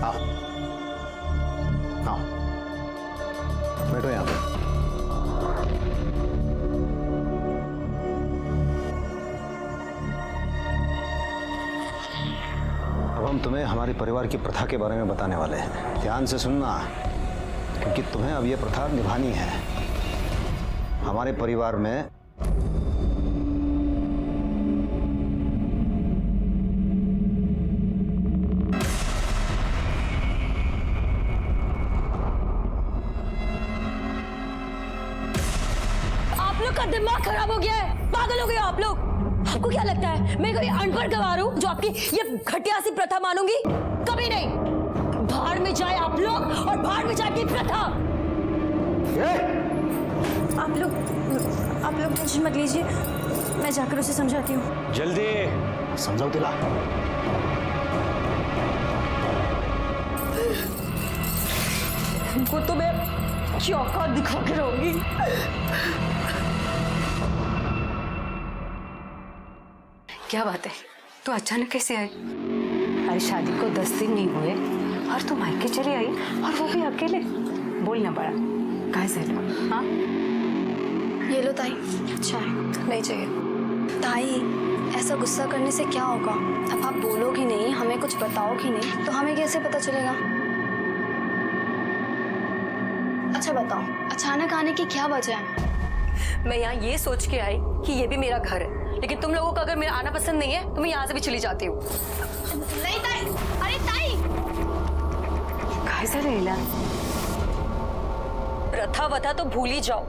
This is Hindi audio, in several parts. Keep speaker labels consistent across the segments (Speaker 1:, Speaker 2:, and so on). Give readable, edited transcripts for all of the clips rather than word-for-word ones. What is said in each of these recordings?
Speaker 1: आओ आओ, बैठो यहाँ पे। अब हम तुम्हें हमारे परिवार की प्रथा के बारे में बताने वाले हैं। ध्यान से सुनना, क्योंकि तुम्हें अब ये प्रथा निभानी है। हमारे परिवार में
Speaker 2: आप लोग का दिमाग खराब हो गया है, पागल हो गए हो आप लोग। आपको क्या लगता है मैं कोई अनपढ़ गवार हूं जो आपकी ये घटिया सी प्रथा मानूंगी? कभी नहीं। बाहर में जाए आप लोग और बाहर में जाए आपकी प्रथा। आप लोग टेंशन मत लीजिए, मैं जाकर उसे समझाती हूँ।
Speaker 1: जल्दी समझाओ तिला।
Speaker 2: इनको तो मैं चौका दिखा के रहूंगी।
Speaker 3: क्या बात है, तू अचानक कैसे आई? अरे शादी को 10 दिन नहीं हुए और तू मायके चली आई, और वो भी अकेले। बोलना पड़ा काय झालं? हाँ,
Speaker 4: ये लो ताई, चाय। नहीं चाहिए ताई, ऐसा गुस्सा करने से क्या होगा? अब आप बोलोगी नहीं, हमें कुछ बताओगी नहीं, तो हमें कैसे पता चलेगा? अच्छा बताओ, अचानक आने की क्या वजह है?
Speaker 2: मैं यहाँ ये सोच के आई कि ये भी मेरा घर है, लेकिन तुम लोगों को अगर मेरा आना पसंद नहीं है तो मैं यहाँ से भी चली जाती हूँ।
Speaker 4: नहीं ताई, अरे ताई,
Speaker 3: काय झालं हिला?
Speaker 2: प्रथा वथा तो भूल ही जाओ,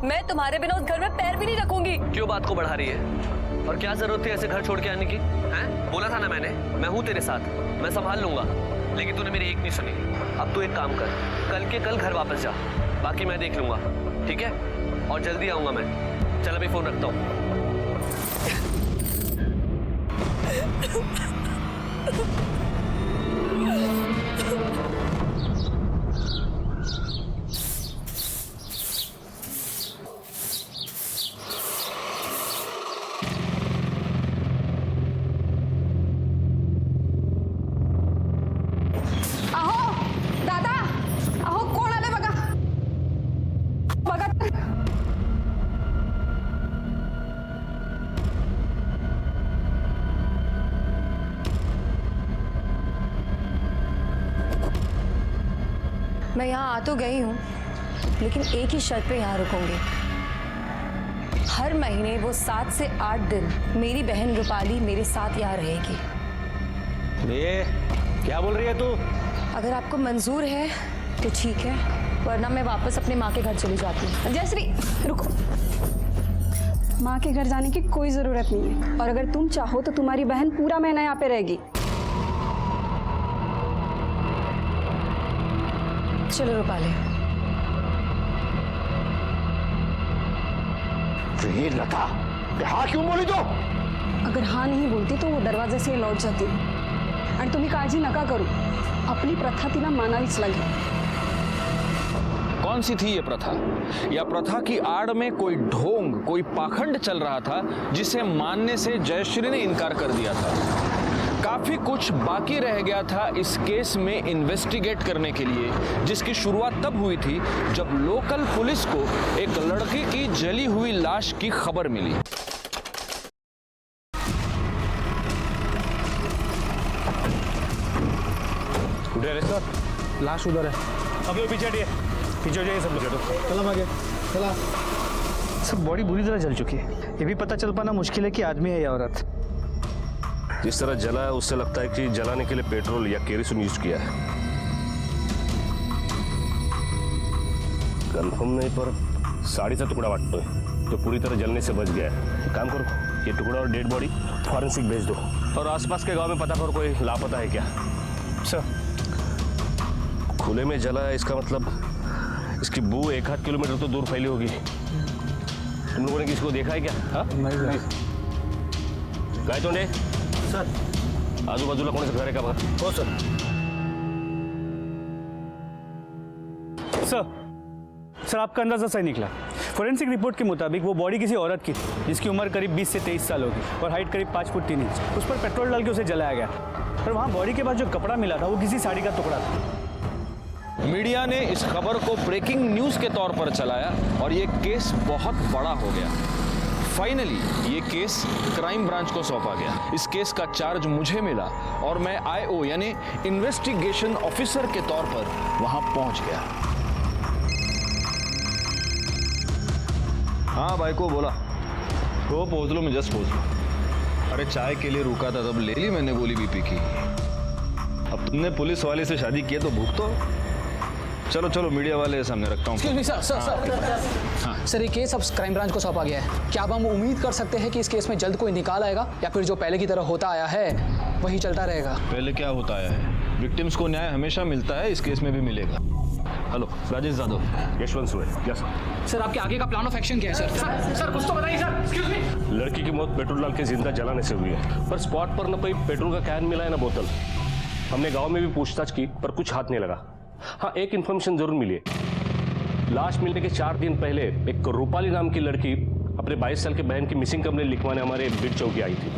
Speaker 2: मैं तुम्हारे बिना उस घर में पैर भी नहीं रखूंगी।
Speaker 5: क्यों बात को बढ़ा रही है? और क्या जरूरत थी ऐसे घर छोड़ के आने की? हैं? बोला था ना मैंने, मैं हूँ तेरे साथ, मैं संभाल लूंगा। लेकिन तूने मेरी एक नहीं सुनी। अब तू एक काम कर, कल के कल घर वापस जा, बाकी मैं देख लूंगा, ठीक है? और जल्दी आऊंगा मैं। चल अभी फोन रखता हूँ।
Speaker 2: मैं यहाँ आ तो गई हूँ, लेकिन एक ही शर्त पे यहाँ रुकूंगी। हर महीने वो 7 से 8 दिन मेरी बहन रूपाली मेरे साथ यहाँ रहेगी।
Speaker 1: ये क्या बोल रही है तू?
Speaker 2: अगर आपको मंजूर है तो ठीक है, वरना मैं वापस अपने माँ के घर चली जाती हूँ। जयश्री रुको।
Speaker 6: माँ के घर जाने की कोई जरूरत नहीं है, और अगर तुम चाहो तो तुम्हारी बहन पूरा महीना यहाँ पे रहेगी।
Speaker 2: चलो रूपाली।
Speaker 1: ये लता, हाँ क्यों बोली तो?
Speaker 6: अगर हाँ नहीं बोलती तो वो दरवाजे से लौट जाती, आणि तुम्ही काळजी नका करू, आपली प्रथा तिला मानावीच लागेल।
Speaker 7: कौन सी थी ये प्रथा? या प्रथा की आड़ में कोई ढोंग, कोई पाखंड चल रहा था जिसे मानने से जयश्री ने इनकार कर दिया था। काफी कुछ बाकी रह गया था इस केस में इन्वेस्टिगेट करने के लिए, जिसकी शुरुआत तब हुई थी जब लोकल पुलिस को एक लड़की की जली हुई लाश की खबर मिली।
Speaker 1: उधर है सर, लाश उधर है।
Speaker 8: अभी पीछे हटिए, पीछे हो जाइए सब लोग।
Speaker 1: चला आगे, चला।
Speaker 8: सब बॉडी बुरी तरह जल चुकी है, ये भी पता चल पाना मुश्किल है कि आदमी है या औरत।
Speaker 9: जिस तरह जला है उससे लगता है कि जलाने के लिए पेट्रोल या केरोसिन यूज किया है। कंफर्म नहीं, पर साड़ी सा टुकड़ा वाटतोय तो पूरी तरह जलने से बच गया है। एक काम करो, ये टुकड़ा और डेड बॉडी फॉरेंसिक भेज दो, और आसपास के गांव में पता करो कोई लापता है क्या।
Speaker 8: सर,
Speaker 9: खुले में जला है, इसका मतलब इसकी बू 1-8 किलोमीटर तो दूर फैली होगी। तुम लोगों ने किसी को देखा है क्या? हाँ
Speaker 8: नहीं।
Speaker 9: काय तोंडे
Speaker 8: सर,
Speaker 9: आजूबाजूला कोणाचं घर आहे का बघा?
Speaker 8: हो सर। सर आपका अंदाजा सही निकला। फोरेंसिक रिपोर्ट के मुताबिक वो बॉडी किसी औरत की थी जिसकी उम्र करीब 20 से 23 साल होगी और हाइट करीब 5 फुट 3 इंच। उस पर पेट्रोल डाल के उसे जलाया गया। और वहाँ बॉडी के पास जो कपड़ा मिला था वो किसी साड़ी का टुकड़ा था।
Speaker 7: मीडिया ने इस खबर को ब्रेकिंग न्यूज के तौर पर चलाया और ये केस बहुत बड़ा हो गया। फाइनली ये केस क्राइम ब्रांच को सौंपा गया। इस केस का चार्ज मुझे मिला और मैं IO यानी इन्वेस्टिगेशन ऑफिसर के तौर पर वहां पहुंच गया। हाँ भाई को बोला वो पहुंच लो, मैं जस्ट पहुंच लो। अरे चाय के लिए रुका था तब ले ली मैंने गोली बीपी की। अब तुमने पुलिस वाले से शादी की है तो भुगतो। चलो चलो मीडिया वाले सामने रखता हूँ।
Speaker 10: सर ये केस अब क्राइम ब्रांच को सौंपा गया है। क्या अब हम उम्मीद कर सकते हैं कि इस केस में जल्द कोई निकाल आएगा या फिर जो पहले की तरह होता आया है वही चलता रहेगा?
Speaker 7: पहले क्या होता आया है, विक्टिम्स को न्याय हमेशा मिलता है, इस केस में भी मिलेगा। हेलो राजेश यादव,
Speaker 9: यशवंत सुए। यस
Speaker 10: सर आपके आगे का प्लान ऑफ एक्शन क्या है? सर कुछ तो बताइए सर। Excuse me.
Speaker 9: लड़की की मौत पेट्रोल डाल के जिंदा जलाने से हुई है, पर स्पॉट पर न कोई पेट्रोल का कैन मिला है न बोतल। हमने गांव में भी पूछताछ की पर कुछ हाथ नहीं लगा। हाँ एक इन्फॉर्मेशन जरूर मिली है। लाश मिलने के 4 दिन पहले एक रूपाली नाम की लड़की अपने 22 साल की बहन की मिसिंग कंप्लेंट लिखवाने हमारे बिट चौकी आई थी।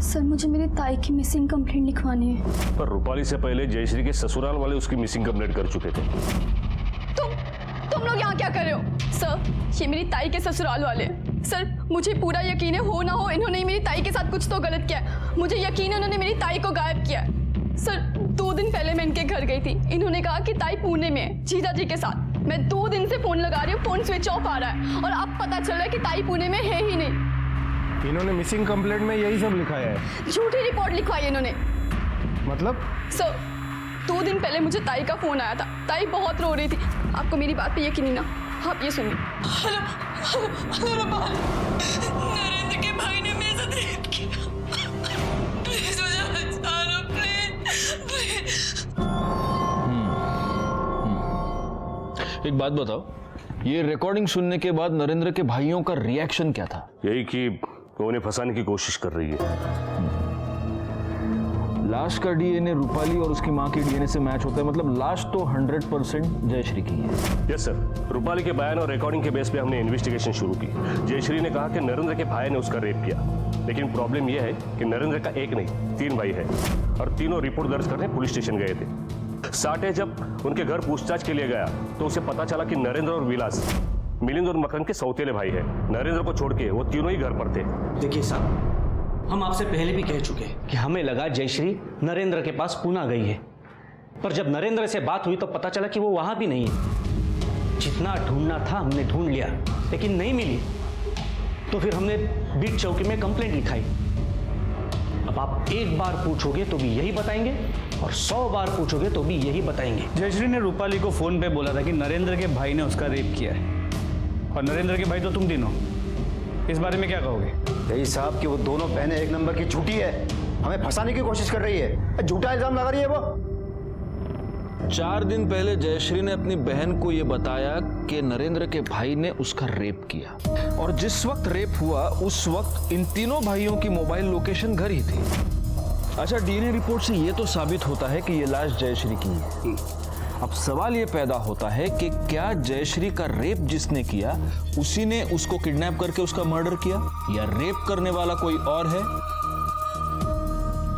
Speaker 4: सर मुझे मेरी ताई की मिसिंग कंप्लेंट लिखवानी है।
Speaker 9: पर रूपाली से पहले जयश्री के ससुराल वाले उसकी मिसिंग कंप्लेंट कर चुके थे।
Speaker 11: तुम लोग यहाँ क्या कर रहे हो? सर ये मेरी ताई के ससुराल वाले। सर मुझे पूरा यकीन है, हो ना हो इन्होंने मेरी ताई के साथ कुछ तो गलत किया है। मुझे यकीन है उन्होंने मेरी ताई को गायब किया है। सर 2 दिन पहले मैं इनके घर गई थी। इन्होंने कहा कि ताई पुणे में है जीजा जी के साथ। मैं 2 दिन से फोन लगा रही हूँ, फोन स्विच ऑफ आ रहा है और अब पता चल रहा है कि ताई पुणे में है ही नहीं।
Speaker 9: इन्होंने मिसिंग कंप्लेंट में यही सब लिखाया है।
Speaker 11: झूठी रिपोर्ट लिखवाई इन्होंने।
Speaker 9: मतलब?
Speaker 11: सर 2 दिन पहले मुझे ताई का फोन आया था। ताई बहुत रो रही थी। आपको मेरी बात पे यकीन नहीं ना? आप ये सुनिए। नरेंद्र के भाई ने मेरे साथ रेप किया। प्लीज मुझे बचा लो, प्लीज।
Speaker 7: एक बात बताओ, ये रिकॉर्डिंग सुनने के बाद नरेंद्र के भाइयों का रिएक्शन क्या था?
Speaker 9: यही कि वो उन्हें फंसाने की कोशिश कर रही है।
Speaker 7: लाश का डीएनए रूपाली और उसकी मां की डीएनए से मैच होता है, मतलब लाश तो 100% जयश्री की है।
Speaker 9: यस सर, रूपाली के बयान और रिकॉर्डिंग के बेस पे हमने इन्वेस्टिगेशन शुरू की। जयश्री ने कहा कि नरेंद्र के भाई ने उसका रेप किया, लेकिन प्रॉब्लम यह है कि नरेंद्र का एक नहीं 3 भाई है और तीनों रिपोर्ट दर्ज करने पुलिस स्टेशन गए थे। साठे जब उनके घर पूछताछ के लिए गया तो उसे पता चला कि नरेंद्र और विलास मिलिंद और मकरंद के सौतेले भाई है। नरेंद्र को छोड़ के वो तीनों ही घर पर थे।
Speaker 12: देखिए साहब, हम आपसे पहले भी कह चुके कि हमें लगा जयश्री नरेंद्र के पास पूना गई है, पर जब नरेंद्र से बात हुई तो पता चला कि वो वहां भी नहीं है। जितना ढूंढना था हमने ढूंढ लिया, लेकिन नहीं मिली तो फिर हमने बीट चौकी में कंप्लेंट लिखाई। अब आप एक बार पूछोगे तो भी यही बताएंगे और 100 बार पूछोगे तो भी यही बताएंगे।
Speaker 8: जयश्री ने रूपाली को फोन पे बोला था कि नरेंद्र के भाई ने उसका रेप किया है, और नरेंद्र के भाई तो तुम तीनों। इस बारे में क्या कहोगे?
Speaker 1: यही साहब कि वो दोनों बहनें एक नंबर की झूठी है, हमें फंसाने की कोशिश कर रही है, झूठा इल्जाम लगा रही है वो।
Speaker 7: 4 दिन पहले जयश्री ने अपनी बहन को यह बताया कि नरेंद्र के भाई ने उसका रेप किया, और जिस वक्त रेप हुआ उस वक्त इन तीनों भाइयों की मोबाइल लोकेशन घर ही थी। अच्छा, डीएनए रिपोर्ट से यह तो साबित होता है कि यह लाश जयश्री की है। अब सवाल ये पैदा होता है कि क्या जयश्री का रेप जिसने किया उसी ने उसको किडनैप करके उसका मर्डर किया, या रेप करने वाला कोई और है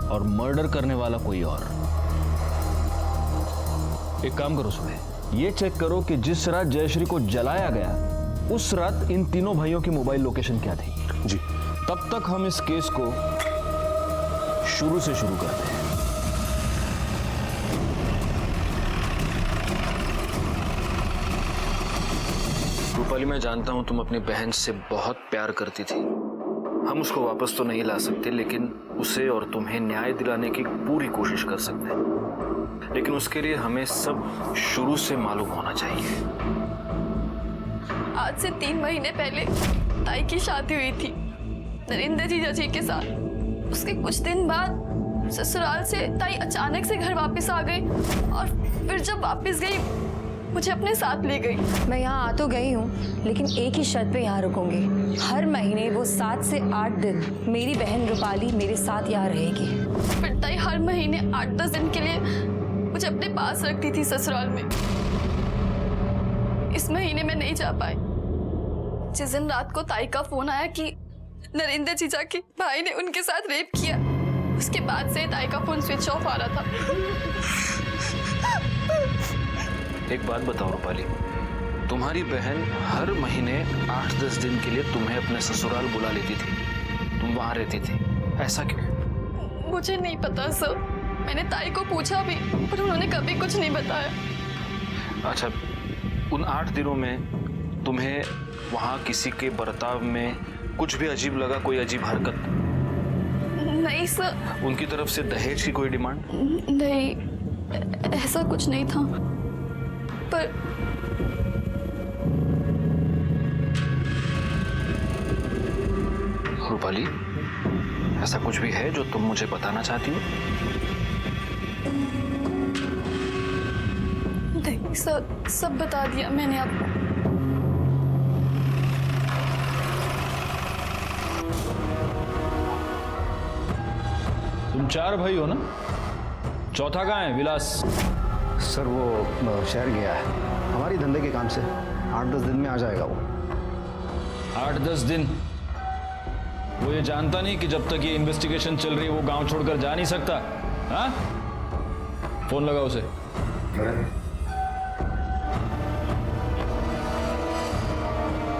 Speaker 7: और मर्डर करने वाला कोई और? एक काम करो सुबह, ये चेक करो कि जिस रात जयश्री को जलाया गया उस रात इन तीनों भाइयों की मोबाइल लोकेशन क्या थी।
Speaker 9: जी,
Speaker 7: तब तक हम इस केस को शुरू से शुरू करते हैं। रूपाली, मैं जानता हूं तुम अपनी बहन से बहुत प्यार करती थी। हम उसको वापस तो नहीं ला सकते, लेकिन उसे और तुम्हें न्याय दिलाने की पूरी कोशिश कर सकते हैं। लेकिन उसके लिए हमें सब शुरू से मालूम होना चाहिए।
Speaker 11: आज से 3 महीने पहले ताई की शादी हुई थी नरेंद्र जीजा जी के साथ। उसके कुछ दिन बाद ससुराल से ताई अचानक से घर वापस आ गई, और फिर जब वापस गई मुझे अपने साथ ले गई।
Speaker 2: मैं यहाँ आ तो गई हूँ, लेकिन एक ही शर्त पे यहाँ रुकूंगी। हर महीने वो 7 से 8 दिन मेरी बहन रूपाली मेरे साथ यहाँ रहेगी।
Speaker 11: फिर ताई हर महीने 8-10 दिन के लिए मुझे अपने पास रखती थी ससुराल में। इस महीने में नहीं जा पाई। जिस दिन रात को ताई का फोन आया कि नरेंद्र जीजा के भाई ने उनके साथ रेप किया, उसके बाद से ताई का फोन स्विच ऑफ आ रहा था।
Speaker 7: एक बात बताओ रूपाली, तुम्हारी बहन हर महीने 8-10 दिन के लिए तुम्हें अपने ससुराल बुला लेती थी, तुम वहां रहती थी, ऐसा क्यों?
Speaker 11: मुझे नहीं पता सर, मैंने ताई को पूछा भी पर उन्होंने कभी कुछ नहीं बताया।
Speaker 7: अच्छा, उन 8 दिनों में तुम्हें वहां किसी के बर्ताव में कुछ भी अजीब लगा, कोई अजीब हरकत?
Speaker 11: नहीं सर।
Speaker 7: उनकी तरफ से दहेज की कोई डिमांड?
Speaker 11: नहीं, ऐसा कुछ नहीं था। पर
Speaker 7: रूपाली, ऐसा कुछ भी है जो तुम मुझे बताना चाहती हो?
Speaker 11: नहीं सर, सब बता दिया मैंने आपको।
Speaker 8: तुम 4 भाई हो ना? चौथा कहाँ है? विलास?
Speaker 1: सर वो शहर गया है हमारी धंधे के काम से, 8-10 दिन में आ जाएगा वो।
Speaker 8: 8-10 दिन? वो ये जानता नहीं कि जब तक ये इन्वेस्टिगेशन चल रही है वो गांव छोड़कर जा नहीं सकता? हाँ? फोन लगा उसे।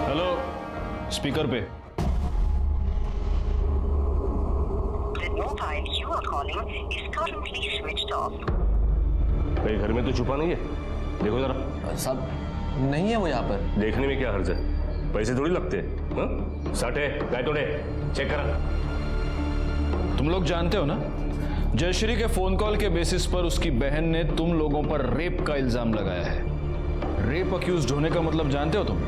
Speaker 8: हेलो, स्पीकर पे।
Speaker 9: कहीं घर में तो छुपा नहीं है? देखो जरा।
Speaker 5: साहब नहीं है वो यहाँ पर।
Speaker 9: देखने में क्या हर्ज है? पैसे थोड़ी लगते हैं। हाँ? साटे गाय तोड़े चेक करा।
Speaker 8: तुम लोग जानते हो ना, जयश्री के फोन कॉल के बेसिस पर उसकी बहन ने तुम लोगों पर रेप का इल्जाम लगाया है। रेप अक्यूज्ड होने का मतलब जानते हो तुम?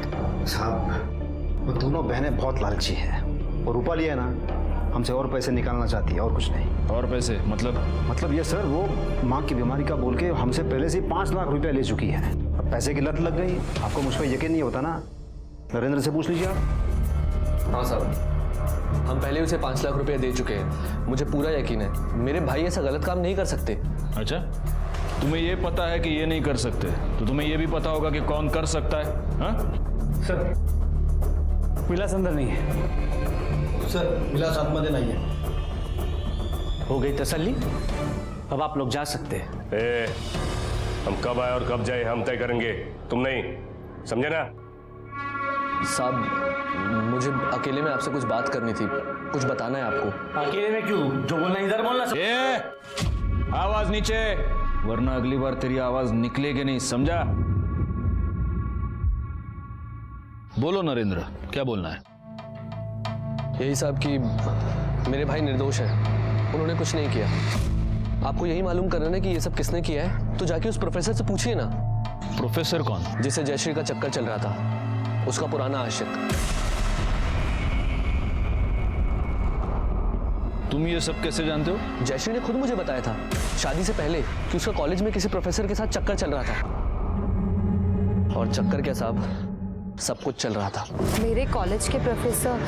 Speaker 1: साहब वो दोनों बहनें बहुत लालची हैं, और रूपाली है ना हमसे और पैसे निकालना चाहती है, और कुछ नहीं।
Speaker 8: और पैसे मतलब
Speaker 1: ये सर, वो माँ की बीमारी का बोल के हमसे पहले से 5 लाख रुपया ले चुकी है। अब पैसे की लत लग गई। आपको मुझ पर यकीन नहीं होता ना, नरेंद्र से पूछ लीजिए आप।
Speaker 5: हाँ साहब, हम पहले उसे 5 लाख रुपए दे चुके हैं, मुझे पूरा यकीन है। मेरे भाई ऐसा गलत काम नहीं कर सकते।
Speaker 8: अच्छा, तुम्हें ये पता है कि ये नहीं कर सकते, तो तुम्हें ये भी पता होगा कि कौन कर सकता है? हाँ?
Speaker 10: सर, विलास अंदर नहीं है।
Speaker 1: सर विलास आत्महत्या नहीं है।
Speaker 12: हो गई तसल्ली? अब आप लोग जा सकते हैं।
Speaker 9: हम कब आए और कब जाए हम तय करेंगे, तुम नहीं, समझे ना?
Speaker 5: साहब मुझे अकेले में आपसे कुछ बात करनी थी, कुछ बताना है आपको।
Speaker 12: अकेले में क्यों? जो बोलना इधर बोलना।
Speaker 8: आवाज नीचे, वरना अगली बार तेरी आवाज निकलेगी नहीं, समझा? बोलो नरेंद्र, क्या बोलना है?
Speaker 5: यही साहब कि मेरे भाई निर्दोष हैं, उन्होंने कुछ नहीं किया। आपको यही मालूम करना है कि ये सब किसने किया है, तो जाके उस प्रोफेसर से पूछिए ना।
Speaker 8: प्रोफेसर कौन? जिसे
Speaker 5: जयश्री का चक्कर चल रहा था, उसका पुराना आशिक।
Speaker 8: तुम ये सब कैसे जानते हो?
Speaker 5: जयश्री ने खुद मुझे बताया था शादी से पहले कि उसका कॉलेज में किसी प्रोफेसर के साथ चक्कर चल रहा था। और चक्कर क्या साहब, सब कुछ चल रहा था।
Speaker 2: मेरे कॉलेज के प्रोफेसर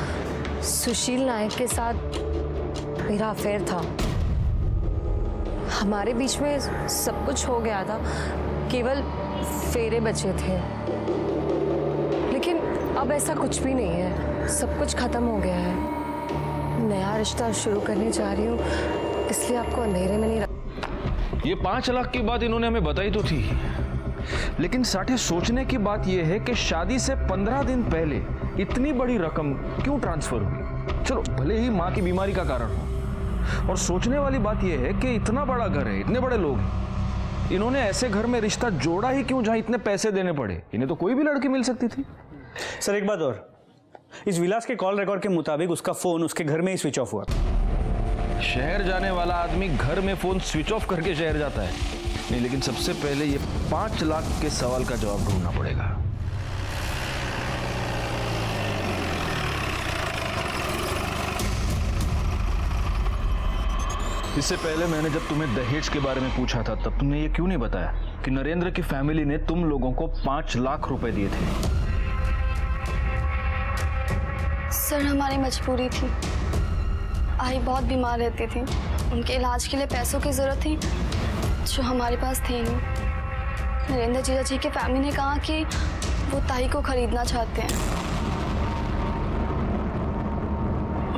Speaker 2: सुशील नायक के साथ मेरा अफेयर था। हमारे बीच में सब कुछ हो गया था, केवल फेरे बचे थे। लेकिन अब ऐसा कुछ भी नहीं है, सब कुछ खत्म हो गया है। नया रिश्ता शुरू करने जा रही हूँ, इसलिए आपको अंधेरे में नहीं रख।
Speaker 8: ये 5 लाख की बात इन्होंने हमें बताई तो थी, लेकिन साठे सोचने की बात यह है कि शादी से 15 दिन पहले इतनी बड़ी रकम क्यों ट्रांसफर हुई? चलो भले ही माँ की बीमारी का कारण हो, और सोचने वाली बात यह है कि इतना बड़ा घर है, इतने बड़े लोग हैं, इन्होंने ऐसे घर में रिश्ता जोड़ा ही क्यों जहां इतने पैसे देने पड़े? इन्हें तो कोई भी लड़की मिल सकती थी।
Speaker 10: सर एक बात और, इस विलास के कॉल रिकॉर्ड के मुताबिक उसका फोन उसके घर में ही स्विच ऑफ हुआ था।
Speaker 8: शहर जाने वाला आदमी घर में फोन स्विच ऑफ करके शहर जाता है? नहीं, लेकिन सबसे पहले ये 5 लाख के सवाल का जवाब ढूंढना पड़ेगा। इससे पहले मैंने जब तुम्हें दहेज के बारे में पूछा था, तब तुमने ये क्यों नहीं बताया कि नरेंद्र की फैमिली ने तुम लोगों को 5 लाख रुपए दिए थे?
Speaker 4: सर हमारी मजबूरी थी, आई बहुत बीमार रहती थी, उनके इलाज के लिए पैसों की जरूरत थी जो हमारे पास थे नहीं। नरेंद्र जीजा जी की फैमिली ने कहा कि वो ताई को खरीदना चाहते हैं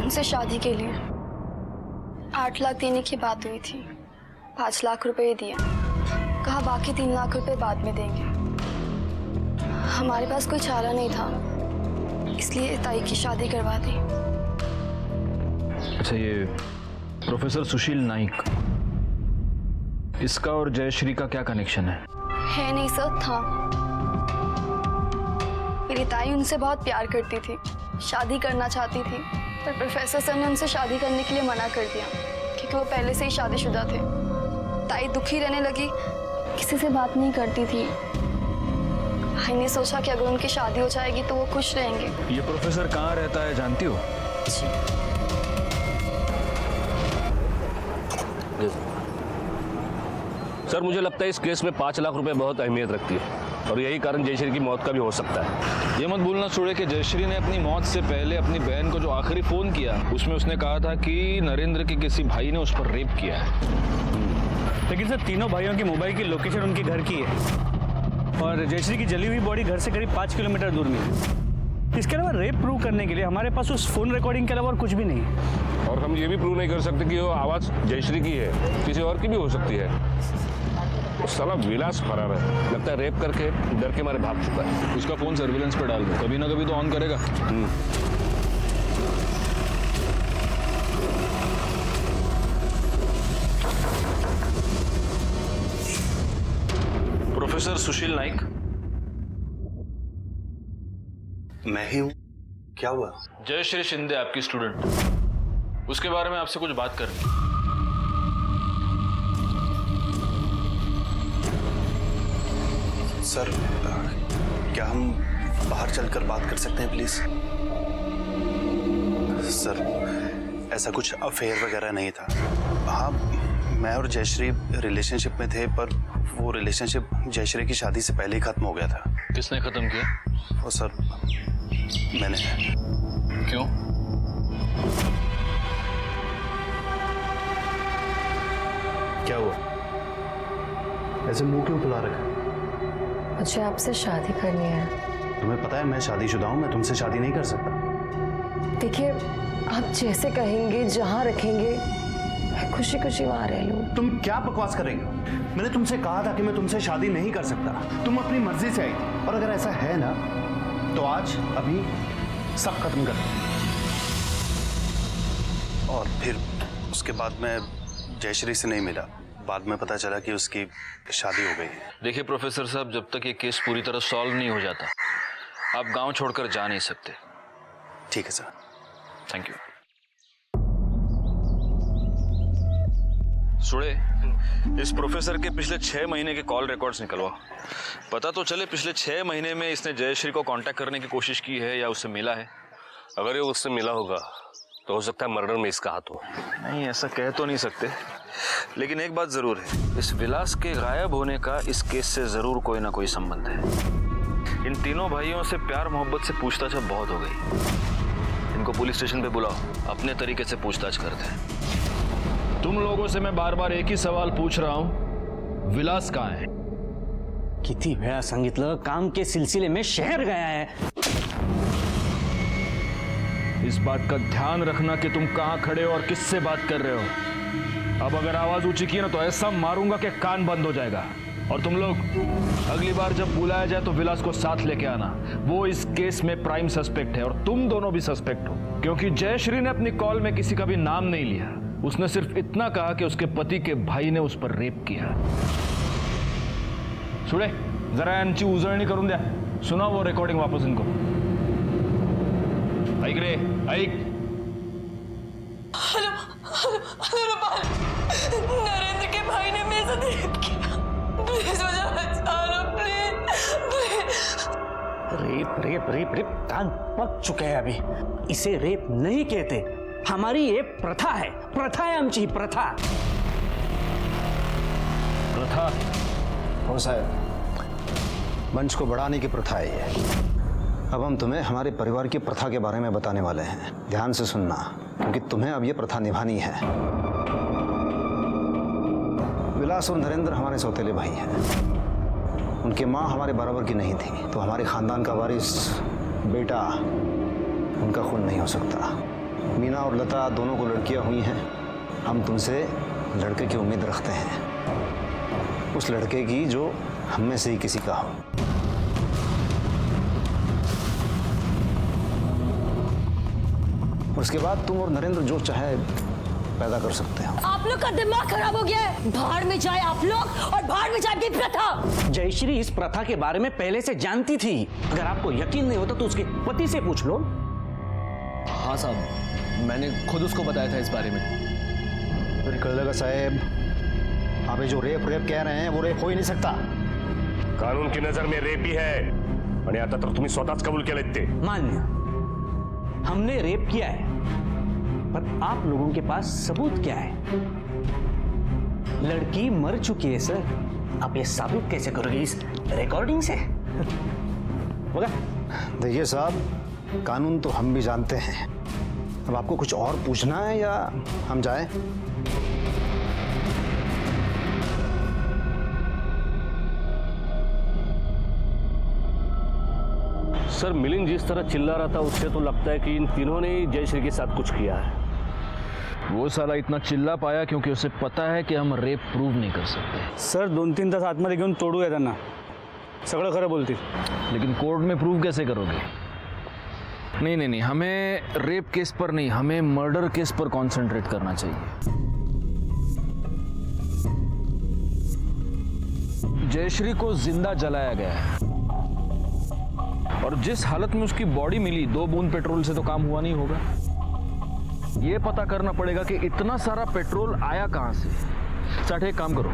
Speaker 4: उनसे शादी के लिए। 8 लाख देने की बात हुई थी। 5 लाख रुपए दिए, कहा बाकी 3 लाख रुपए बाद में देंगे। हमारे पास कोई चारा नहीं था, इसलिए ताई की शादी करवा दी।
Speaker 8: अच्छा, ये प्रोफेसर सुशील नाइक, इसका और जयश्री का क्या कनेक्शन है?
Speaker 4: है नहीं सर, था। मेरी ताई उनसे बहुत प्यार करती थी, शादी करना चाहती थी, पर प्रोफेसर सर ने उनसे शादी करने के लिए मना कर दिया क्योंकि वो पहले से ही शादीशुदा थे। ताई दुखी रहने लगी, किसी से बात नहीं करती थी। भाई ने सोचा कि अगर उनकी शादी हो जाएगी तो वो खुश रहेंगे।
Speaker 8: ये प्रोफेसर कहाँ रहता है जानती हो?
Speaker 9: सर, मुझे लगता है इस केस में 5 लाख रुपए बहुत अहमियत रखती है और यही कारण जयश्री की मौत का भी हो सकता है।
Speaker 8: ये मत भूलना छोड़े कि जयश्री ने अपनी मौत से पहले अपनी बहन को जो आखिरी फोन किया उसमें उसने कहा था कि नरेंद्र के किसी भाई ने उस पर रेप किया है।
Speaker 12: लेकिन सर, तीनों भाइयों की मोबाइल की लोकेशन उनके घर की है और जयश्री की जली हुई बॉडी घर से करीब 5 किलोमीटर दूर में है। इसके अलावा रेप प्रूव करने के लिए हमारे पास उस फोन रिकॉर्डिंग के अलावा और कुछ भी नहीं है।
Speaker 9: और हम ये भी प्रूव नहीं कर सकते कि वो आवाज़ जयश्री की है, किसी और की भी हो सकती है। उस साला विलास फरार है, लगता है रेप करके डर के मारे भाग चुका है।
Speaker 8: उसका फोन सर्विलेंस पे डाल दो, कभी ना कभी तो ऑन करेगा। प्रोफेसर सुशील नाइक।
Speaker 1: मैं ही हूँ, क्या हुआ?
Speaker 8: जयश्री शिंदे आपकी स्टूडेंट, उसके बारे में आपसे कुछ बात करनी।
Speaker 1: सर, क्या हम बाहर चलकर बात कर सकते हैं प्लीज? सर, ऐसा कुछ अफेयर वगैरह नहीं था। हाँ, मैं और जयश्री रिलेशनशिप में थे, पर वो रिलेशनशिप जयश्री की शादी से पहले ही खत्म हो गया था।
Speaker 8: किसने खत्म किया?
Speaker 1: वो सर, मैंने।
Speaker 8: क्यों?
Speaker 1: क्या हुआ? ऐसे मुंह क्यों फुला रखा?
Speaker 2: मुझे आपसे शादी करनी है।
Speaker 1: तुम्हें पता है मैं शादीशुदा हूँ, मैं तुमसे शादी नहीं कर सकता।
Speaker 2: देखिए, आप जैसे कहेंगे, जहाँ रखेंगे, मैं खुशी खुशी वहाँ रह लूँ।
Speaker 1: तुम क्या बकवास कर रही हो? मैंने तुमसे कहा था कि मैं तुमसे शादी नहीं कर सकता। तुम अपनी मर्जी से आई थी, और अगर ऐसा है ना तो आज अभी सब खत्म कर दो। और फिर उसके बाद मैं जयश्री से नहीं मिला, बाद में पता चला कि उसकी शादी हो गई है।
Speaker 8: देखिए प्रोफेसर साहब, जब तक ये केस पूरी तरह सॉल्व नहीं हो जाता आप गांव छोड़कर जा नहीं सकते।
Speaker 1: ठीक है सर।
Speaker 8: Thank you. सुड़े, इस प्रोफेसर के पिछले 6 महीने के कॉल रिकॉर्ड्स निकलवा, पता तो चले पिछले 6 महीने में इसने जयश्री को कांटेक्ट करने की कोशिश की है या उससे मिला है।
Speaker 9: अगर ये उससे मिला होगा तो हो सकता है मर्डर में इसका हाथ हो।
Speaker 8: नहीं, ऐसा कह तो नहीं सकते, लेकिन एक बात जरूर है, इस विलास के गायब होने का इस केस से जरूर कोई ना कोई संबंध है। इन तीनों भाइयों से प्यार मोहब्बत से पूछताछ अब बहुत हो गई। इनको पुलिस स्टेशन पे बुलाओ, अपने तरीके से पूछताछ करते हैं। तुम लोगों से मैं बार बार एक ही सवाल पूछ रहा हूं, विलास कहाँ है?
Speaker 12: किती वेळा सांगितलं, काम के सिलसिले में शहर गया है।
Speaker 8: इस बात का ध्यान रखना कि तुम कहां खड़े हो और किससे बात कर रहे हो। अब अगर आवाज ऊंची की ना तो ऐसा मारूंगा कि कान बंद हो जाएगा। और तुम लोग अगली बार जब बुलाया जाए तो विलास को साथ लेके आना, वो इस केस में प्राइम सस्पेक्ट है और तुम दोनों भी सस्पेक्ट हो, क्योंकि जयश्री ने अपनी कॉल में किसी का भी नाम नहीं लिया। उसने सिर्फ इतना कहा कि उसके पति के भाई ने उस पर रेप किया। सुड़े, जरा यांची उजळणी करून द्या, सुना वो रिकॉर्डिंग वापस इनको। ऐक रे, ऐक।
Speaker 11: नरेंद्र के भाई ने मेरे साथ रेप किया, प्लीज मुझे बचा लो, please.
Speaker 12: Rape rape rape rape कान पक चुके हैं अभी। इसे रेप नहीं कहते, हमारी ये प्रथा है, प्रथा है आमची प्रथा।
Speaker 8: प्रथा?
Speaker 1: हो साहब, वंश को बढ़ाने की प्रथा है ये। अब हम तुम्हें हमारे परिवार की प्रथा के बारे में बताने वाले हैं, ध्यान से सुनना, क्योंकि तुम्हें अब ये प्रथा निभानी है। विलास और नरेंद्र हमारे सौतेले भाई हैं। उनकी माँ हमारे बराबर की नहीं थी, तो हमारे खानदान का वारिस बेटा उनका खून नहीं हो सकता। मीना और लता दोनों को लड़कियां हुई हैं, हम तुमसे लड़के की उम्मीद रखते हैं, उस लड़के की जो हम में से ही किसी का हो। और उसके बाद तुम और नरेंद्र जो चाहे पैदा कर सकते हो।
Speaker 2: आप लोग का दिमाग खराब हो गया है। भाड़ में जाए आप लोग और भाड़ में जाए आपकी प्रथा।
Speaker 12: जयश्री इस प्रथा के बारे में पहले से जानती थी। अगर आपको यकीन नहीं होता तो उसके पति से पूछ लो।
Speaker 5: हाँ साहब, मैंने खुद उसको बताया था इस बारे में।
Speaker 1: कलगा साहब, आप ये जो रेप कह रहे हैं वो रेप हो ही नहीं सकता।
Speaker 9: कानून की नजर में रेप ही है आणि आता तर तुम्ही स्वतःच कबूल केलेत ते।
Speaker 12: मान्य, हमने रेप किया है, पर आप लोगों के पास सबूत क्या है? लड़की मर चुकी है सर। आप ये साबित कैसे करोगे इस रिकॉर्डिंग से?
Speaker 1: देखिए साहब, कानून तो हम भी जानते हैं। अब आपको कुछ और पूछना है या हम जाएं?
Speaker 9: सर, मिलिंद जिस तरह चिल्ला रहा था उससे तो लगता है कि इन तीनों ने ही जयश्री के साथ कुछ किया है।
Speaker 8: वो साला इतना चिल्ला पाया क्योंकि उसे पता है कि हम रेप प्रूव नहीं कर सकते।
Speaker 13: सर 2-3 तास आतमध्ये घेऊन तोडूया त्यांना, सगळं खरं बोलतील।
Speaker 8: लेकिन कोर्ट में प्रूव कैसे करोगे? नहीं, हमें रेप केस पर नहीं, हमें मर्डर केस पर कंसंट्रेट करना चाहिए। जयश्री को जिंदा जलाया गया है और जिस हालत में उसकी बॉडी मिली, 2 बूंद पेट्रोल से तो काम हुआ नहीं होगा। ये पता करना पड़ेगा कि इतना सारा पेट्रोल आया कहां से। सठ, एक काम करो,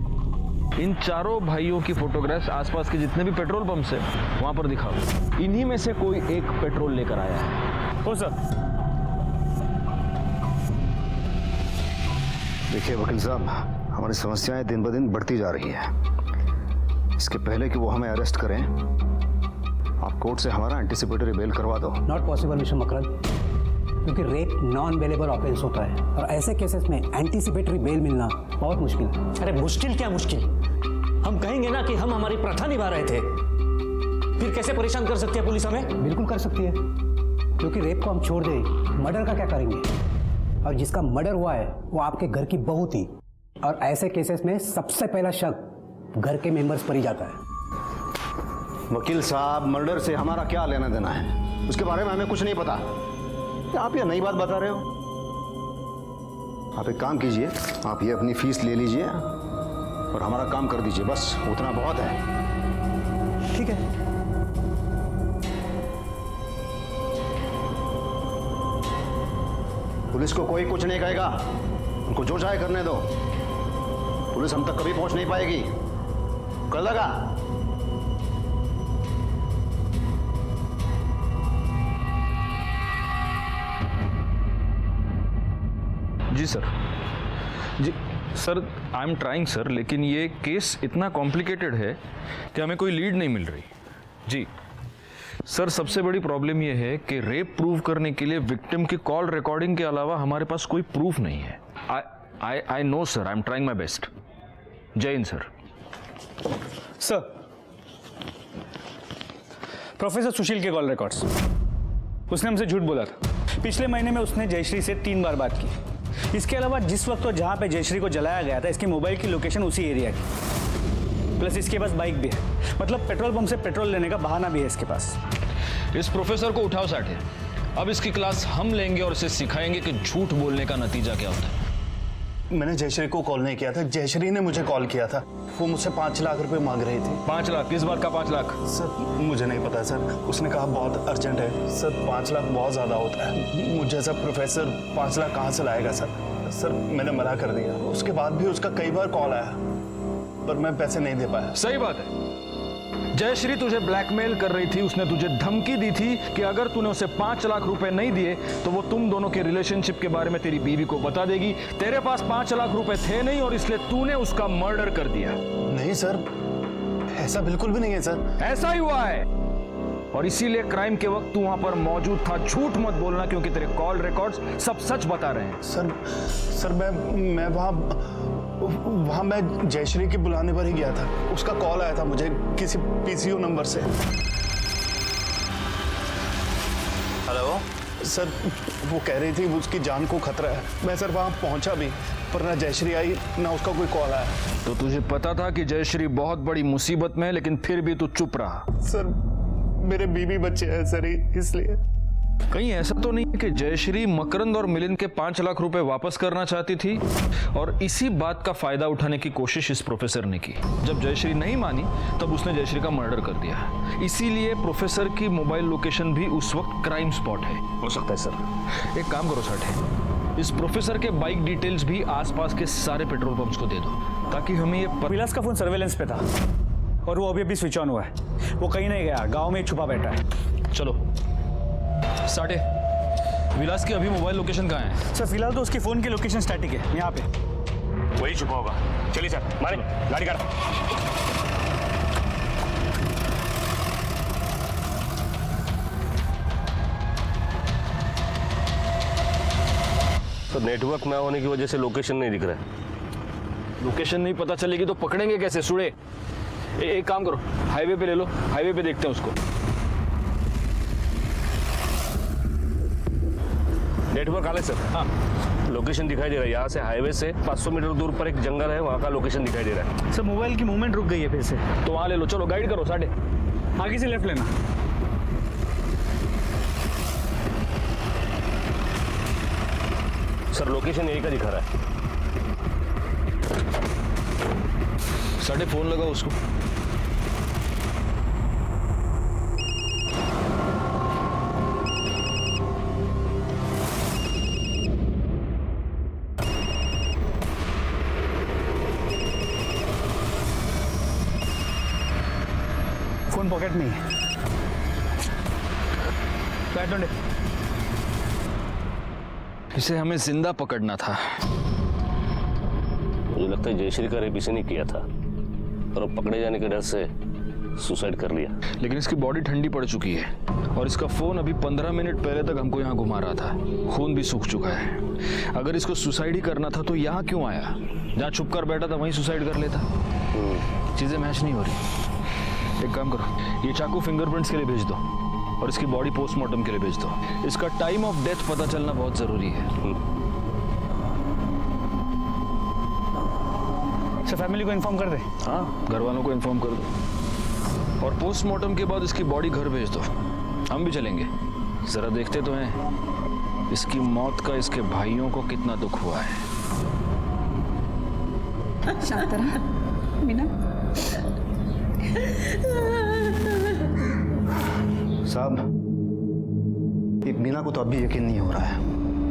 Speaker 8: इन चारों भाइयों की फोटोग्राफ्स आसपास के जितने भी पेट्रोल पंप है वहां पर दिखाओ। इन्हीं में से कोई एक पेट्रोल लेकर आया है।
Speaker 13: हो सर।
Speaker 1: देखिए वकील साहब, हमारी समस्याएं दिन ब दिन बढ़ती जा रही है। इसके पहले कि वो हमें अरेस्ट करें, आप कोर्ट से हमारा एंटीसिपेटरी बेल करवा दो।
Speaker 14: नॉट पॉसिबल मिस्टर मकरंद, क्योंकि रेप नॉन बेलेबल ऑफेंस होता है और ऐसे केसेस में एंटीसिपेटरी बेल मिलना बहुत मुश्किल है।
Speaker 12: अरे मुश्किल क्या मुश्किल, हम कहेंगे ना कि हम हमारी प्रथा निभा रहे थे, फिर कैसे परेशान कर सकती है पुलिस हमें?
Speaker 14: बिल्कुल कर सकती है, क्योंकि रेप को हम छोड़ दें, मर्डर का क्या करेंगे? और जिसका मर्डर हुआ है वो आपके घर की बहू थी, और ऐसे केसेस में सबसे पहला शक घर के मेंबर्स पर ही जाता है।
Speaker 1: वकील साहब, मर्डर से हमारा क्या लेना देना है? उसके बारे में हमें कुछ नहीं पता। आप ये नई बात बता रहे हो? आप एक काम कीजिए, आप ये अपनी फीस ले लीजिए और हमारा काम कर दीजिए, बस उतना बहुत है।
Speaker 14: ठीक है।
Speaker 1: पुलिस को कोई कुछ नहीं कहेगा, उनको जो चाहे करने दो। पुलिस हम तक कभी पहुंच नहीं पाएगी। कर लगा?
Speaker 8: जी सर, जी sir, I am trying sir, लेकिन ये केस इतना कॉम्प्लिकेटेड है कि हमें कोई लीड नहीं मिल रही। जी सर, सबसे बड़ी प्रॉब्लम ये है कि रेप प्रूव करने के लिए विक्टिम की कॉल रिकॉर्डिंग के अलावा हमारे पास कोई प्रूफ नहीं है। I know sir, I am trying my best. जय हिंद सर।
Speaker 13: सर, प्रोफेसर सुशील के कॉल रिकॉर्ड्स, उसने हमसे झूठ बोला था। पिछले महीने में उसने जयश्री से 3 बार बात की। इसके अलावा जिस वक्त और जहां पे जयश्री को जलाया गया था, इसकी मोबाइल की लोकेशन उसी एरिया की, प्लस इसके पास बाइक भी है। मतलब पेट्रोल पंप से पेट्रोल लेने का बहाना भी है इसके पास।
Speaker 8: इस प्रोफेसर को उठाओ साठे, अब इसकी क्लास हम लेंगे और इसे सिखाएंगे कि झूठ बोलने का नतीजा क्या होता है।
Speaker 15: मैंने जयश्री को कॉल नहीं किया था, जयश्री ने मुझे कॉल किया था। वो मुझसे 5 लाख रुपए मांग रही थी।
Speaker 8: 5 लाख? किस बात का 5 लाख?
Speaker 15: सर मुझे नहीं पता सर, उसने कहा बहुत अर्जेंट है। सर 5 लाख बहुत ज्यादा होता है, मुझे जैसा प्रोफेसर 5 लाख कहाँ से लाएगा सर? सर मैंने मना कर दिया। उसके बाद भी उसका कई बार कॉल आया, पर मैं पैसे नहीं दे पाया।
Speaker 8: सही बात है, जयश्री तुझे ब्लैकमेल कर रही थी। उसने तुझे धमकी दी थी कि अगर तूने उसे 5 लाख रुपए नहीं दिए तो वो तुम दोनों के रिलेशनशिप के बारे में तेरी बीवी को बता देगी। तेरे पास 5 लाख रुपए थे नहीं और इसलिए तूने उसका मर्डर कर दिया।
Speaker 15: नहीं सर, ऐसा बिल्कुल भी नहीं है सर।
Speaker 8: ऐसा ही हुआ है और इसीलिए क्राइम के वक्त तू वहां पर मौजूद था। झूठ मत बोलना क्योंकि तेरे कॉल रिकॉर्ड्स सब सच बता रहे हैं।
Speaker 15: सर मैं वहां मैं जयश्री के बुलाने पर ही गया था। उसका कॉल आया था मुझे किसी पीसीओ नंबर से। हेलो सर, वो कह रही थी उसकी जान को खतरा है। मैं सर वहां पहुंचा भी, पर ना जयश्री आई ना उसका कोई कॉल आया।
Speaker 8: तो तुझे पता था कि जयश्री बहुत बड़ी मुसीबत में है, लेकिन फिर भी तू चुप रहा।
Speaker 15: सर मेरे बीवी बच्चे हैं सर, इसलिए।
Speaker 8: कहीं ऐसा तो नहीं कि जयश्री मकरंद और मिलिंद के 5 लाख रुपए वापस करना चाहती थी और इसी बात का फायदा उठाने की कोशिश इस प्रोफेसर ने की? जब जयश्री नहीं मानी तब उसने जयश्री का मर्डर कर दिया। इसीलिए प्रोफेसर की मोबाइल लोकेशन भी उस वक्त क्राइम स्पॉट है।
Speaker 9: हो सकता है सर।
Speaker 8: एक काम करो साठे, इस प्रोफेसर के बाइक डिटेल्स भी आसपास के सारे पेट्रोल पंप्स को दे दो, ताकि हमें ये
Speaker 13: विलास का फोन सर्वेलेंस पे था और वो अभी स्विच ऑन हुआ है। वो कहीं नहीं गया, गांव में ही छुपा बैठा है।
Speaker 8: चलो साठे, विलास की अभी मोबाइल लोकेशन कहाँ है?
Speaker 13: सर फिलहाल तो उसके फोन की लोकेशन स्टैटिक है, यहाँ पे।
Speaker 9: वही छुपा होगा। चलिए सर, मारे गाड़ी का। तो नेटवर्क ना होने की वजह से लोकेशन नहीं दिख रहा है।
Speaker 8: लोकेशन नहीं पता चलेगी तो पकड़ेंगे कैसे सुड़े? एक काम करो, हाईवे पे ले लो, हाईवे पे देखते हैं उसको।
Speaker 9: नेटवर्क आ रहा है सर। हाँ, लोकेशन दिखाई दे रहा है। यहाँ से हाईवे से 500 मीटर दूर पर एक जंगल है, वहाँ का लोकेशन दिखाई दे रहा है।
Speaker 13: सर मोबाइल की मूवमेंट रुक गई है फिर से।
Speaker 8: तो वहाँ ले लो। चलो गाइड करो साठे।
Speaker 13: आगे से लेफ्ट लेना।
Speaker 9: सर लोकेशन यही का दिखा रहा है।
Speaker 8: साठे फोन लगाओ उसको।
Speaker 13: फोन पॉकेट में है। बैठ दो।
Speaker 8: इसे हमें जिंदा पकड़ना था।
Speaker 9: मुझे लगता है जयश्री का रेप इसे नहीं किया था और अब पकड़े जाने के डर से सुसाइड कर लिया।
Speaker 8: लेकिन इसकी बॉडी ठंडी पड़ चुकी है और इसका फोन अभी 15 मिनट पहले तक हमको यहाँ घुमा रहा था। खून भी सूख चुका है। अगर इसको सुसाइड ही करना था तो यहाँ क्यों आया? जहाँ छुप कर बैठा था वहीं सुसाइड कर लेता। चीजें मैच नहीं हो रही। एक काम करो, ये चाकू फिंगरप्रिंट्स के लिए भेज दो और इसकी बॉडी पोस्टमार्टम के लिए भेज दो। इसका टाइम ऑफ डेथ पता चलना बहुत जरूरी है।
Speaker 13: सर फैमिली को इन्फॉर्म कर दे।
Speaker 8: हाँ, घर वालों को इन्फॉर्म कर दो और पोस्टमार्टम के बाद इसकी बॉडी घर भेज दो। हम भी चलेंगे। जरा देखते तो हैं इसकी मौत का इसके भाइयों को कितना दुख हुआ है।
Speaker 6: शांत रहा मीना।
Speaker 1: साहब, ये मीना को तो अभी यकीन नहीं हो रहा है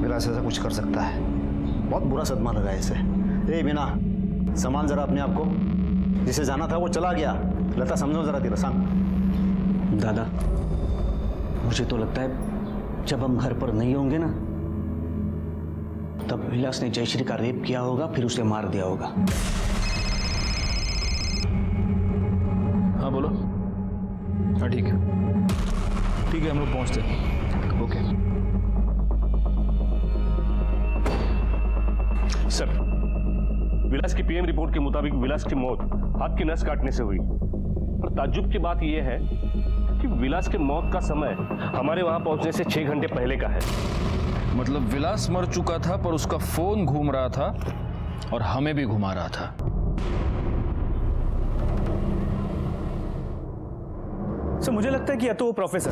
Speaker 1: विलास ऐसा कुछ कर सकता है। बहुत बुरा सदमा लगा है इसे। ए मीना, संभाल जरा अपने आप को। जिसे जाना था वो चला गया। लता समझो जरा तेरा सांग।
Speaker 12: दादा, मुझे तो लगता है जब हम घर पर नहीं होंगे ना, तब विलास ने जयश्री का रेप किया होगा, फिर उसे मार दिया होगा।
Speaker 8: हाँ बोलो। हाँ ठीक है, ठीक है, हम लोग पहुंचते हैं। ओके
Speaker 9: सर, विलास की पीएम रिपोर्ट के मुताबिक विलास की मौत हाथ की नस काटने से हुई। पर ताज्जुब की बात यह है कि विलास के मौत का समय हमारे वहां पहुंचने से 6 घंटे पहले का है।
Speaker 8: मतलब विलास मर चुका था पर उसका फोन घूम रहा था और हमें भी घुमा रहा था।
Speaker 13: सर मुझे लगता है कि या तो वो प्रोफेसर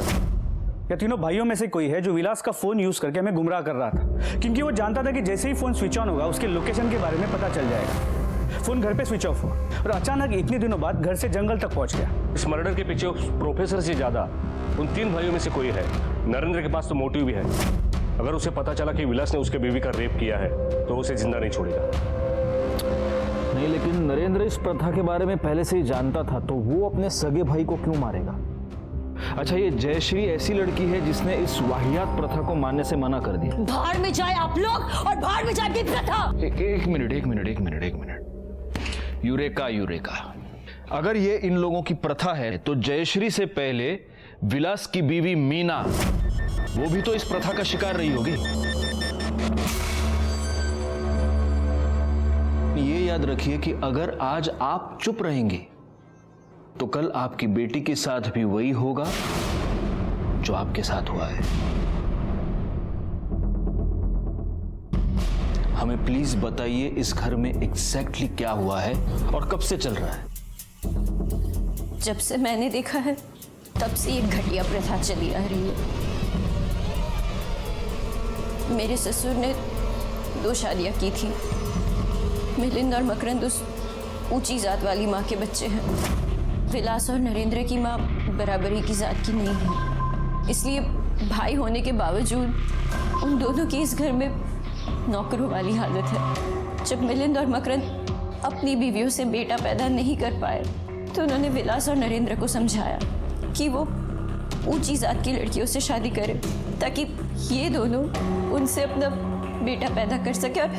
Speaker 13: या तीनों भाइयों में से कोई है जो विलास का फोन यूज करके हमें गुमराह कर रहा था, क्योंकि वो जानता था कि जैसे ही फोन स्विच ऑन होगा उसके लोकेशन के बारे में पता चल जाएगा। फोन घर पे स्विच ऑफ हुआ और अचानक इतने दिनों बाद घर से जंगल तक पहुंच गया।
Speaker 9: इस मर्डर के पीछे उस प्रोफेसर से ज्यादा उन 3 भाइयों में से कोई है। नरेंद्र के पास तो मोटिव भी है। अगर उसे पता चला कि विलास ने उसके बीवी का रेप किया है तो उसे जिंदा नहीं छोड़ेगा।
Speaker 8: नहीं, लेकिन नरेंद्र इस प्रथा के बारे में पहले से ही जानता था, तो वो अपने सगे भाई को क्यों मारेगा? अच्छा, ये जयश्री ऐसी लड़की है जिसने इस वाहियात प्रथा को मानने से मना कर दिया।
Speaker 2: बाहर में जाए आप लोग और बाहर में जाए प्रथा।
Speaker 8: एक मिनट। यूरेका, अगर ये इन लोगों की प्रथा है तो जयश्री से पहले विलास की बीवी मीना, वो भी तो इस प्रथा का शिकार रही होगी। ये याद रखिए कि अगर आज आप चुप रहेंगे तो कल आपकी बेटी के साथ भी वही होगा जो आपके साथ हुआ है।
Speaker 7: हमें प्लीज बताइए इस घर में एग्जैक्टली क्या हुआ है और कब से चल रहा है?
Speaker 2: जब से मैंने देखा है तब से ये घटिया प्रथा चली आ रही है। मेरे ससुर ने 2 शादियां की थी। मिलिंद और मकरंद उस ऊंची जात वाली माँ के बच्चे हैं। विलास और नरेंद्र की माँ बराबरी की जात की नहीं है, इसलिए भाई होने के बावजूद उन दोनों की इस घर में नौकरों वाली हालत है। जब मिलिंद और मकरंद अपनी बीवियों से बेटा पैदा नहीं कर पाए तो उन्होंने विलास और नरेंद्र को समझाया कि वो ऊंची जात की लड़कियों से शादी करें ताकि ये दोनों उनसे अपना बेटा पैदा कर सके और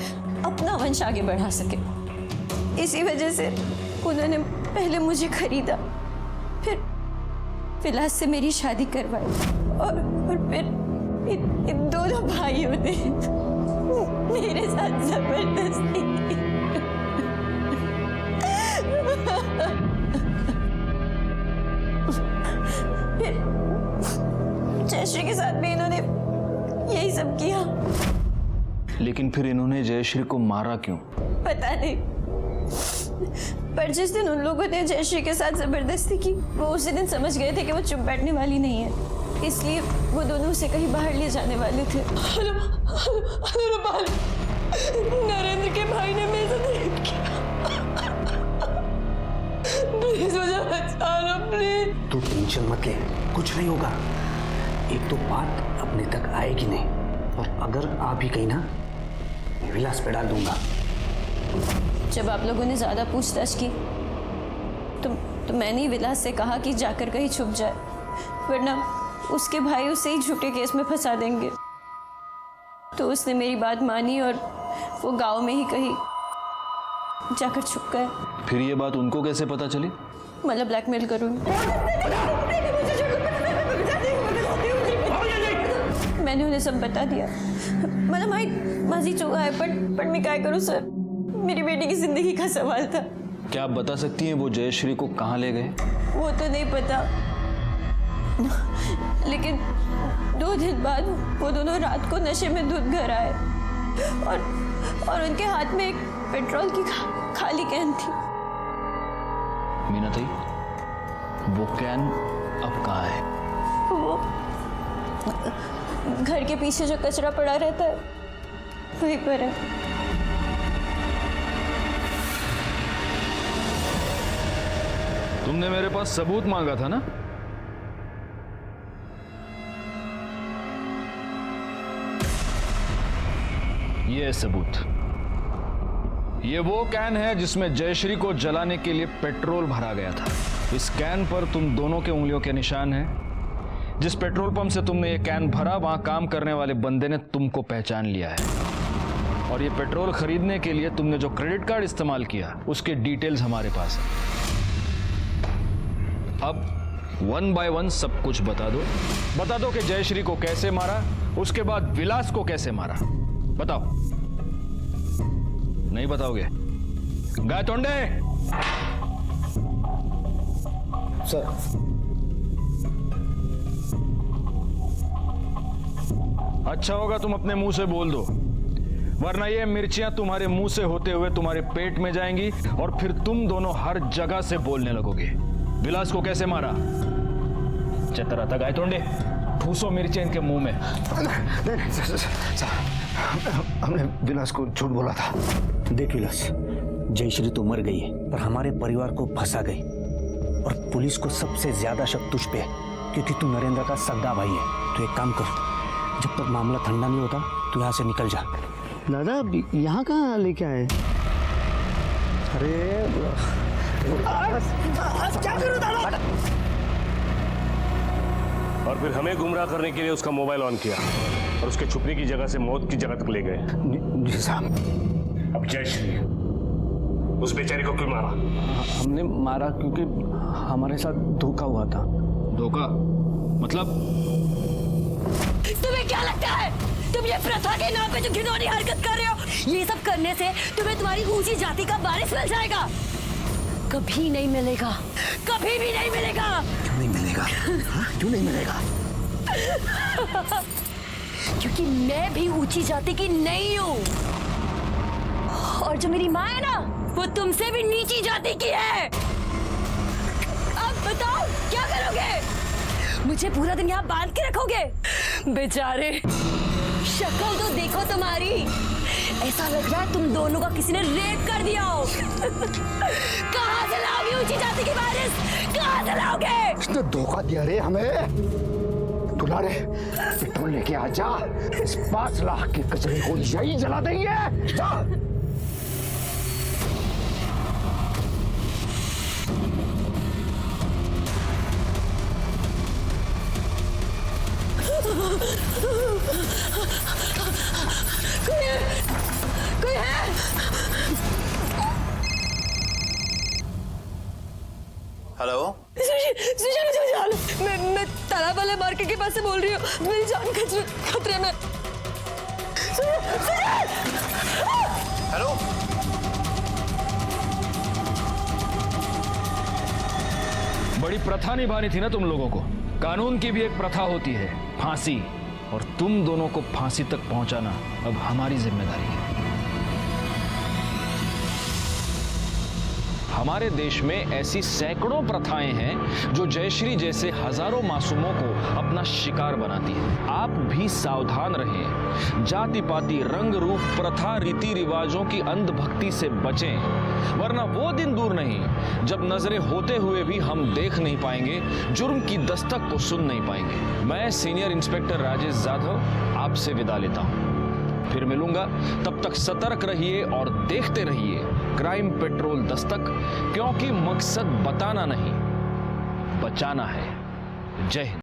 Speaker 2: अपना वंश आगे बढ़ा सके। इसी वजह से उन्होंने पहले मुझे खरीदा, फिर विलास से मेरी शादी करवाई और फिर इन दोनों भाइयों ने मेरे साथ जबरदस्ती की। फिर जयश्री के साथ भी इन्होंने यही सब किया।
Speaker 7: लेकिन फिर इन्होंने जयश्री को मारा क्यों?
Speaker 2: पता नहीं, पर जिस दिन उन लोगों ने जयश्री के साथ जबरदस्ती की वो उसी दिन समझ गए थे कि वो चुप बैठने वाली नहीं है, इसलिए वो दोनों उसे कहीं बाहर ले जाने वाले थे। नरेंद्र के भाई ने मेरे साथ रेप किया। प्लीज मुझे बचा लो, प्लीज।
Speaker 14: तू टेंशन मत ले, कुछ नहीं होगा। एक तो बात अपने तक आएगी नहीं, और अगर आ भी गई ना, मैं विलास पे डाल दूंगा।
Speaker 2: जब आप लोगों ने ज्यादा पूछताछ की तो मैंने ही विलास से कहा कि जाकर कहीं छुप जाए, वरना उसके भाई उसे ही झूठे केस में फंसा देंगे। तो उसने मेरी बात मानी और वो गांव में ही कहीं जाकर छुप गए।
Speaker 7: फिर ये बात उनको कैसे पता चली?
Speaker 2: मतलब ब्लैकमेल करूंगी। मैंने उन्हें सब बता दिया। मतलब माजी चुका है, पर मैं क्या करूं सर, मेरी बेटी की जिंदगी का सवाल था।
Speaker 7: क्या आप बता सकती हैं वो जयश्री को कहाँ ले गए?
Speaker 2: वो तो नहीं पता, लेकिन 2 दिन बाद वो दोनों रात को नशे में धुत घर आए और उनके हाथ में एक पेट्रोल की खाली कैन थी।
Speaker 7: मीनाताई, वो कैन अब कहाँ है?
Speaker 2: वो घर के पीछे जो कचरा पड़ा रहता है वहीं पर है।
Speaker 8: तुमने मेरे पास सबूत मांगा था ना? ये है सबूत। ये वो कैन है जिसमें जयश्री को जलाने के लिए पेट्रोल भरा गया था। इस कैन पर तुम दोनों के उंगलियों के निशान हैं। जिस पेट्रोल पंप से तुमने ये कैन भरा, वहां काम करने वाले बंदे ने तुमको पहचान लिया है। और ये पेट्रोल खरीदने के लिए तुमने जो क्रेडिट कार्ड इस्तेमाल किया, उसके डिटेल्स हमारे पास है। अब 1 बाय 1 सब कुछ बता दो कि जयश्री को कैसे मारा, उसके बाद विलास को कैसे मारा। बताओ। नहीं बताओगे? गायतोंडे
Speaker 14: सर,
Speaker 8: अच्छा होगा तुम अपने मुंह से बोल दो, वरना ये मिर्चियां तुम्हारे मुंह से होते हुए तुम्हारे पेट में जाएंगी और फिर तुम दोनों हर जगह से बोलने लगोगे। विलास को कैसे मारा? चतरा था गायतोंडे, ठूसो मिर्चियां इनके मुंह में।
Speaker 1: हमने विलास को झूठ बोला था।
Speaker 14: देख विलास, जयश्री तो मर गई है, पर हमारे परिवार को फंसा गई, और पुलिस को सबसे ज्यादा शक तुझ पे है, क्योंकि तू नरेंद्र का सगा भाई है। तो एक काम कर, जब तक मामला ठंडा नहीं होता तू यहाँ से निकल जा।
Speaker 1: दादा यहाँ कहाँ लेके आए? अरे क्या करूं दादा?
Speaker 9: और फिर हमें गुमराह करने के लिए उसका मोबाइल ऑन किया और उसके छुपने की जगह से मौत की जगह तक ले गए।
Speaker 1: जी साहब।
Speaker 9: अब जयश्री, उस बेचारी को क्यों मारा?
Speaker 10: हमने मारा क्योंकि हमारे साथ धोखा हुआ था।
Speaker 8: धोखा मतलब?
Speaker 2: तुम्हें क्या लगता है तुम ये प्रथा के नाम पे जो घिनौनी हरकत कर रहे हो, ये सब करने से तुम्हें तुम्हारी ऊंची जाति का वारिस मिल जाएगा? कभी नहीं मिलेगा, कभी भी नहीं मिलेगा।
Speaker 14: क्यों नहीं मिलेगा? क्यों नहीं मिलेगा?
Speaker 2: क्योंकि मैं भी ऊंची जाति की नहीं हूँ। और जो मेरी माँ है ना, वो तुमसे भी नीची जाति की है। अब बताओ क्या करोगे? मुझे पूरा दिन यहाँ बांध के रखोगे? बेचारे, शक्ल तो देखो तुम्हारी, ऐसा लग रहा है तुम दोनों का किसी ने रेप कर दिया हो। कहाँ से लाओगे ऊंची जाति की वारिस? कहाँ से लाओगे?
Speaker 16: इसने धोखा दिया रे हमें। दुलारे, पेट्रोल लेके आ जा, इस 5 लाख की कचरे को यही जला देंगे। जा।
Speaker 2: कोई है?
Speaker 15: हेलो,
Speaker 2: सुशाल, मैं तालाब वाले मार्केट के पास से बोल रही हूँ। मेरी जान खतरे में।
Speaker 15: हेलो,
Speaker 8: बड़ी प्रथा निभानी थी ना तुम लोगों को। कानून की भी एक प्रथा होती है, फांसी, और तुम दोनों को फांसी तक पहुंचाना अब हमारी जिम्मेदारी है। हमारे देश में ऐसी सैकड़ों प्रथाएं हैं जो जयश्री जैसे हजारों मासूमों को अपना शिकार बनाती है। आप भी सावधान रहें, जाति पाति, रंग रूप, प्रथा, रीति रिवाजों की अंधभक्ति से बचें, वरना वो दिन दूर नहीं जब नजरें होते हुए भी हम देख नहीं पाएंगे, जुर्म की दस्तक को सुन नहीं पाएंगे। मैं सीनियर इंस्पेक्टर राजेश जाधव आपसे विदा लेता हूं, फिर मिलूंगा। तब तक सतर्क रहिए और देखते रहिए क्राइम पेट्रोल दस्तक, क्योंकि मकसद बताना नहीं, बचाना है। जय हिंद।